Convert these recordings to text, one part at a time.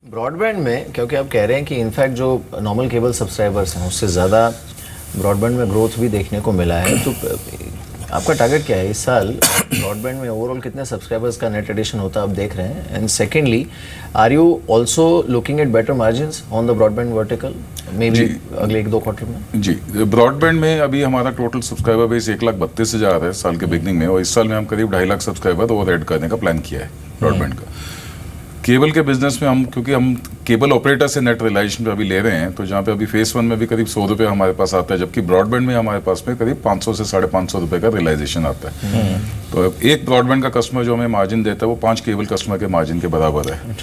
Broadband में क्योंकि आप कह रहे हैं कि इनफैक्ट जो नॉर्मल केबल सब्सक्राइबर्स हैं उससे ज़्यादा ब्रॉडबैंड में ग्रोथ भी देखने को मिला है, तो आपका टारगेट क्या है इस साल? ब्रॉडबैंड में ओवरऑल कितने सब्सक्राइबर्स का नेट एडिशन होता है आप देख रहे हैं? And secondly, are you also looking at better margins on the broadband vertical maybe अगले 1-2 क्वार्टर में? जी, ब्रॉडबैंड में अभी हमारा टोटल सब्सक्राइबर बेस 1,32,000 है साल के बिगनिंग में, और इस साल में हम करीब 2.5 लाख सब्सक्राइबर और ऐड करने का प्लान किया है ब्रॉडबैंड का। केबल के बिजनेस में क्योंकि हम केबल ऑपरेटर से नेट रिलाइजेशन पे अभी ले रहे हैं, तो जहाँ पे अभी फेस 1 में भी करीब 100 रुपये हमारे पास आता है, जबकि ब्रॉडबैंड में हमारे पास में करीब 500 से 550 रुपये का रिलाइजेशन आता है। तो एक ब्रॉडबैंड का कस्टमर जो हमें मार्जिन देता है वो 5 केबल कस्टमर के मार्जिन के बराबर है।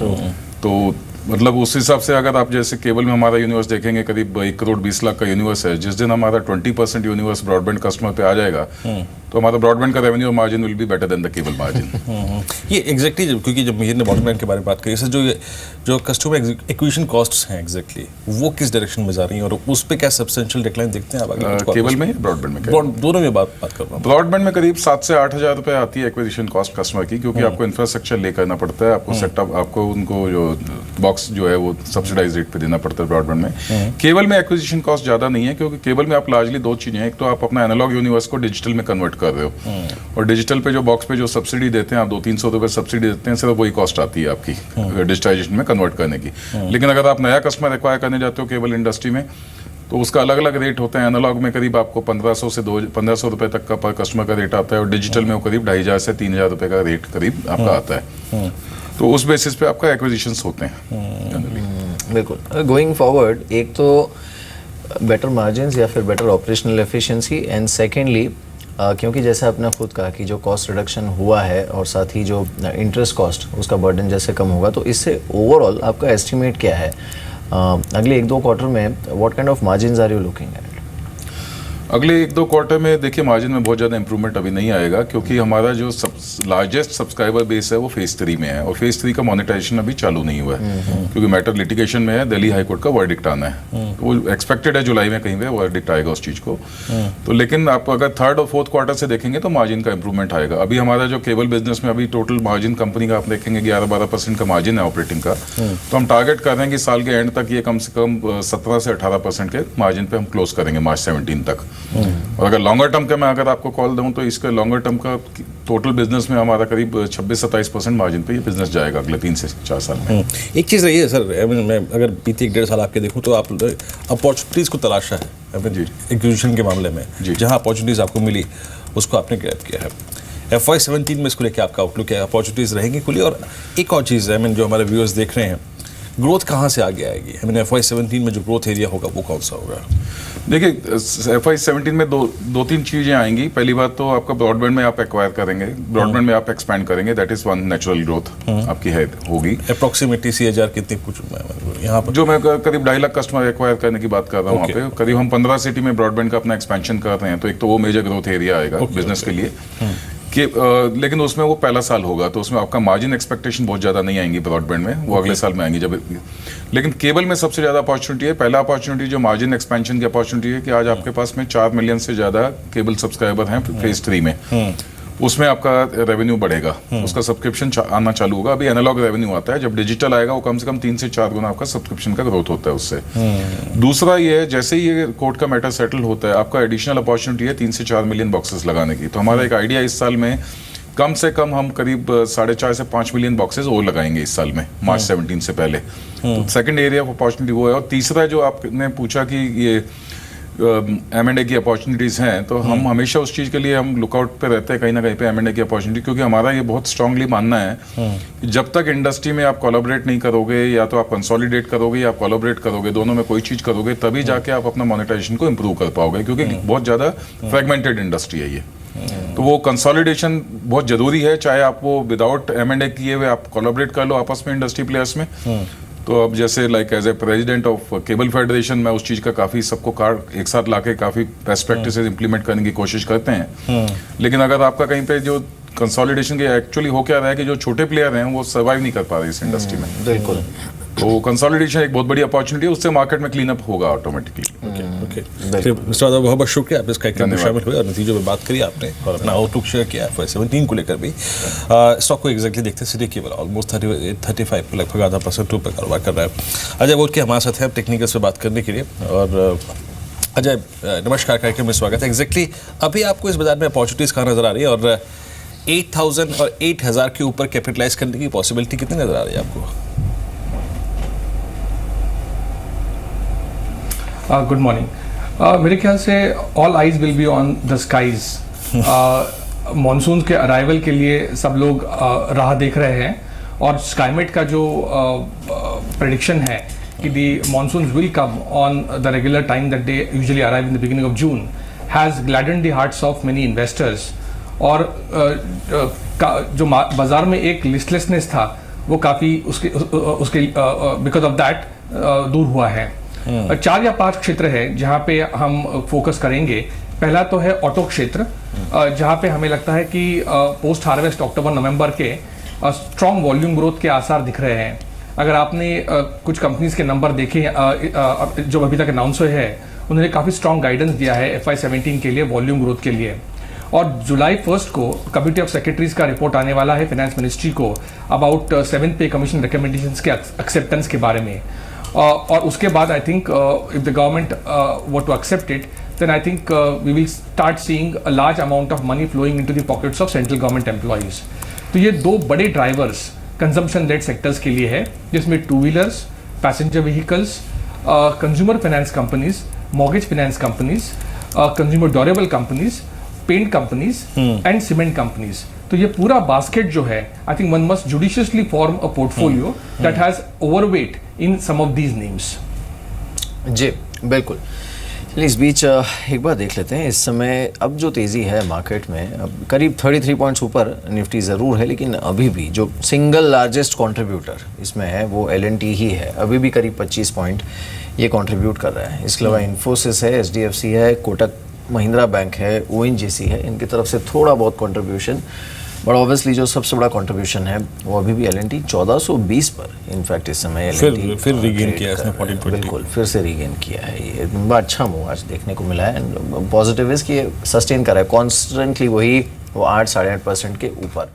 तो मतलब उस हिसाब से अगर आप जैसे केबल में हमारा यूनिवर्स देखेंगे करीब 1,20,00,000 का यूनिवर्स है, जिस दिन हमारा 20% यूनिवर्स ब्रॉडबैंड कस्टमर पे आ जाएगा तो हमारा ब्रॉडबैंड का रेवेन्यू और margin will be better than the cable margin. ये एग्जैक्टली क्योंकि जब मीर ने ब्रॉडबैंड के बारे में बात करी, सर जो कस्टमर एक्विजिशन कॉस्ट्स हैं एग्जैक्टली वो किस डायरेक्शन में जा रही हैं और उस पर क्या सब्सटेंशियल डिक्लाइन देखते हैं आप? केबल में ब्रॉडबैंड में दोनों में बात कर रहा हूँ। ब्रॉडबैंड में करीब 7 से 8 हज़ार रुपये आती है एक्विजिशन कॉस्ट कस्टमर की, क्योंकि आपको इंफ्रास्ट्रक्चर ले करना पड़ता है, आपको सेटअप, आपको उनको जो बॉक्स जो है वो सब्सिडाइज रेट पे देना पड़ता है ब्रॉडबैंड में। केबल में एक्विजिशन कॉस्ट ज़्यादा नहीं है, क्योंकि केबल में आप लार्जली 2 चीज़ें हैं, एक तो आप अपना एनालॉग यूनिवर्स को डिजिटल में कन्वर्ट कर रहे हो, और डिजिटल पे जो बॉक्स पे जो सब्सिडी देते हैं आप 200-300 रुपये सब्सिडी देते हैं, सिर्फ वही कॉस्ट आती है आपकी डिजिटाइजेशन में कन्वर्ट करने की। लेकिन अगर आप नया कस्टमर एक्वायर करने जाते हो केबल इंडस्ट्री में तो उसका अलग अलग रेट होता है। एनालॉग में करीब आपको 1500 से 1500 रुपये तक का पर कस्टमर का रेट आता है, और डिजिटल में वो करीब 2,500 से 3,000 रुपये का रेट करीब आपका आता है। तो उस बेसिस पे आपका एक्विजिशंस होते हैं। बिल्कुल। गोइंग फॉरवर्ड, एक तो बेटर मार्जिन्स या फिर better operational efficiency, and secondly क्योंकि जैसे आपने खुद कहा कि जो कॉस्ट रिडक्शन हुआ है और साथ ही जो इंटरेस्ट कॉस्ट उसका बर्डन जैसे कम होगा, तो इससे ओवरऑल आपका एस्टिमेट क्या है अगले 1-2 क्वार्टर में? What kind of margins are you looking at? अगले 1-2 क्वार्टर में देखिए मार्जिन में बहुत ज़्यादा इंप्रूवमेंट अभी नहीं आएगा, क्योंकि हमारा जो लार्जेस्ट सब्सक्राइबर बेस है वो फेज 3 में है, और फेज 3 का मोनेटाइजेशन अभी चालू नहीं हुआ है, क्योंकि मैटर लिटिगेशन में है, दिल्ली हाई कोर्ट का वर्डिक्ट आना है, तो वो एक्सपेक्टेड है जुलाई में कहीं पे वर्डिक्ट आएगा उस चीज़ को। तो लेकिन आप अगर 3rd और 4th क्वार्टर से देखेंगे तो मार्जिन का इंप्रूवमेंट आएगा। अभी हमारा जो केबल बिजनेस में अभी टोटल मार्जिन कंपनी का आप देखेंगे 11-12% का मार्जिन है ऑपरेटिंग का, तो हम टारगेट कर रहे हैं कि साल के एंड तक ये कम से कम 17 से 18% के मार्जिन पे हम क्लोज करेंगे मार्च 17 तक। और अगर लॉन्गर टर्म का मैं अगर आपको कॉल दूं तो इसके लॉन्गर टर्म का टोटल बिजनेस में हमारा करीब 26-27% मार्जिन पे ये बिजनेस जाएगा अगले 3 से 4 साल में। एक चीज़ रही है सर, मैं अगर बीते 1-1.5 साल आपके देखूं तो आप अपॉर्चुनिटीज़ को तलाशा है एक्विजिशन के मामले में, जहाँ अपॉर्चुनिटीज़ आपको मिली उसको आपने ग्रैब किया है। FY17 में इसको लेकर आपका आउटलुक है? अपॉर्चुनिटीज़ रहेंगी खुली? और एक और चीज़ है, जो हमारे व्यूअर्स देख रहे हैं, ग्रोथ कहाँ से आगे आएगी? FY17 में जो ग्रोथ एरिया होगा वो कौन सा होगा? देखिए FY17 में 2-3 चीज़ें आएंगी। पहली बात तो आपका ब्रॉडबैंड में आप एक्वायर करेंगे, ब्रॉडबैंड में आप एक्सपैंड करेंगे, that is one natural growth आपकी है होगी। अप्रॉक्सीमेटली 80,000 कितनी कुछ यहाँ पर जो मैं करीब 2.5 लाख कस्टमर एक्वायर करने की बात कर रहा हूँ वहाँ पे, करीब हम 15 सिटी में ब्रॉडबैंड का अपना एक्सपेंशन कर रहे हैं, तो एक तो वो मेजर ग्रोथ एरिया आएगा बिजनेस के लिए कि लेकिन उसमें वो पहला साल होगा, तो उसमें आपका मार्जिन एक्सपेक्टेशन बहुत ज़्यादा नहीं आएंगी ब्रॉडबैंड में, वो अगले साल में आएंगी जब। लेकिन केबल में सबसे ज़्यादा अपॉर्चुनिटी है। पहला अपॉर्चुनिटी जो मार्जिन एक्सपेंशन की अपॉर्चुनिटी है कि आज आपके पास में 4 मिलियन से ज़्यादा केबल सब्सक्राइबर हैं फेज 3 में, उसमें आपका रेवेन्यू बढ़ेगा, उसका सब्सक्रिप्शन आना चालू होगा। अभी एनालॉग रेवेन्यू आता है, जब डिजिटल आएगा वो कम से कम 3 से 4 गुना आपका सब्सक्रिप्शन का ग्रोथ होता है उससे। दूसरा ये है, जैसे ही ये कोर्ट का मैटर सेटल होता है आपका एडिशनल अपॉर्चुनिटी है 3 से 4 मिलियन बॉक्सेस लगाने की। तो हमारा एक आइडिया इस साल में कम से कम हम करीब 4.5 से 5 मिलियन बॉक्सेस और लगाएंगे इस साल में मार्च 17 से पहले। तो सेकंड एरिया ऑफ अपॉर्चुनिटी वो है। और तीसरा जो आपने पूछा कि ये M&A की अपॉर्चुनिटीज़ हैं, तो हम हमेशा उस चीज़ के लिए हम लुकआउट पे रहते हैं कहीं ना कहीं पे M&A की अपॉर्चुनिटी, क्योंकि हमारा ये बहुत स्ट्रांगली मानना है कि जब तक इंडस्ट्री में आप कोलैबोरेट नहीं करोगे, या तो आप कंसोलिडेट करोगे या आप कोलैबोरेट करोगे, दोनों में कोई चीज़ करोगे, तभी जाके आप अपना मोनेटाइजेशन को इम्प्रूव कर पाओगे, क्योंकि बहुत ज़्यादा फ्रेगमेंटेड इंडस्ट्री है ये। तो वो कंसोलिडेशन बहुत जरूरी है, चाहे आप वो विदाउट M&A किए हुए आप कोलैबोरेट कर लो आपस में इंडस्ट्री प्लेयर्स में। तो अब जैसे like as a president of cable federation मैं उस चीज़ का काफ़ी सबको कार्ड एक साथ लाके काफ़ी बेस्ट प्रैक्टिसेस इंप्लीमेंट करने की कोशिश करते हैं। लेकिन अगर आपका कहीं पे जो कंसोलिडेशन के एक्चुअली हो क्या रहा है कि जो छोटे प्लेयर हैं वो सर्वाइव नहीं कर पा रहे इस इंडस्ट्री में। बिल्कुल। तो कंसोलिडेशन एक बहुत बड़ी अपॉर्चुनिटी है, उससे मार्केट में क्लीन अप होगा ऑटोमेटिकली। ओके, फिर मिस्टर यादव बहुत बहुत शुक्रिया, आप इस कार्यक्रम में शामिल हुए और नतीजों में बात करी आपने और अपना आउटलुक शेयर किया FY17 को लेकर भी। स्टॉक को एग्जैक्टली देखते हैं, सिटी केबल ऑलमोस्ट 35 के लगभग आधा % ऊपर कारोबार कर रहा है। अजय बोल के हमारे साथ हैं टेक्निकल से बात करने के लिए। और अजय, नमस्कार, कार्यक्रम में स्वागत है। एग्जैक्टली अभी आपको इस बाजार में अपॉर्चुनिटीज़ कहाँ नज़र आ रही है और 8000 और 8000 के ऊपर कैपिटलाइज करने की पॉसिबिलिटी कितनी नज़र आ रही है आपको? Good morning. मेरे ख्याल से all eyes will be on the skies. Monsoon के अराइवल के लिए सब लोग राह देख रहे हैं और स्काईमेट का जो प्रेडिक्शन है कि the monsoon will come on the regular time that they usually arrive in the beginning of June has gladden the hearts of many investors. और जो बाजार में एक लिस्टलेसनेस था वो काफ़ी उसके बिकॉज ऑफ दैट दूर हुआ है। 4 या 5 क्षेत्र है जहां पे हम फोकस करेंगे। पहला तो है ऑटो क्षेत्र, जहां पे हमें लगता है कि पोस्ट हार्वेस्ट अक्टूबर नवंबर के स्ट्रॉन्ग वॉल्यूम ग्रोथ के आसार दिख रहे हैं। अगर आपने कुछ कंपनीज के नंबर देखे जो अभी तक अनाउंस हुए हैं, उन्होंने काफ़ी स्ट्रॉन्ग गाइडेंस दिया है FY17 के लिए वॉल्यूम ग्रोथ के लिए। और जुलाई 1 को कमिटी ऑफ सेक्रेटरीज का रिपोर्ट आने वाला है फाइनेंस मिनिस्ट्री को अबाउट 7th पे कमीशन रिकमेंडेशंस के एक्सेप्टेंस के बारे में। और उसके बाद I think if the government were to accept it, then I think we will start seeing a large amount of money flowing into the pockets of central government employees. तो ये 2 बड़े ड्राइवर्स कंजम्पशन लेड सेक्टर्स के लिए है, जिसमें 2 wheelers, passenger vehicles, consumer finance companies, mortgage finance companies, consumer durable companies, paint companies and cement companies. तो ये पूरा बास्केट जो है, I think one must judiciously form a portfolio that has overweight in some of these names. जी बिल्कुल। चलिए इस बीच एक बार देख लेते हैं, इस समय अब जो तेज़ी है मार्केट में, अब करीब 33 पॉइंट्स ऊपर निफ्टी ज़रूर है, लेकिन अभी भी जो सिंगल लार्जेस्ट कंट्रीब्यूटर इसमें है वो L&T ही है। अभी भी करीब 25 पॉइंट ये कंट्रीब्यूट कर रहा है। इसके अलावा इन्फोसिस है, SDFC है, कोटक महिंद्रा बैंक है, ONGC है, इनकी तरफ से थोड़ा बहुत कंट्रीब्यूशन, बट ऑब्वियसली जो सबसे बड़ा कंट्रीब्यूशन है वो अभी भी L&T 1420 पर इनफैक्ट इस समय L&T फिर रीगेन किया इसने 1420। बिल्कुल फिर से रीगेन किया है। ये बड़ा अच्छा मूव आज देखने को मिला है एंड पॉजिटिव है कि सस्टेन कर रहा है कॉन्स्टेंटली, वही वो 8 साढ़े 8% के ऊपर।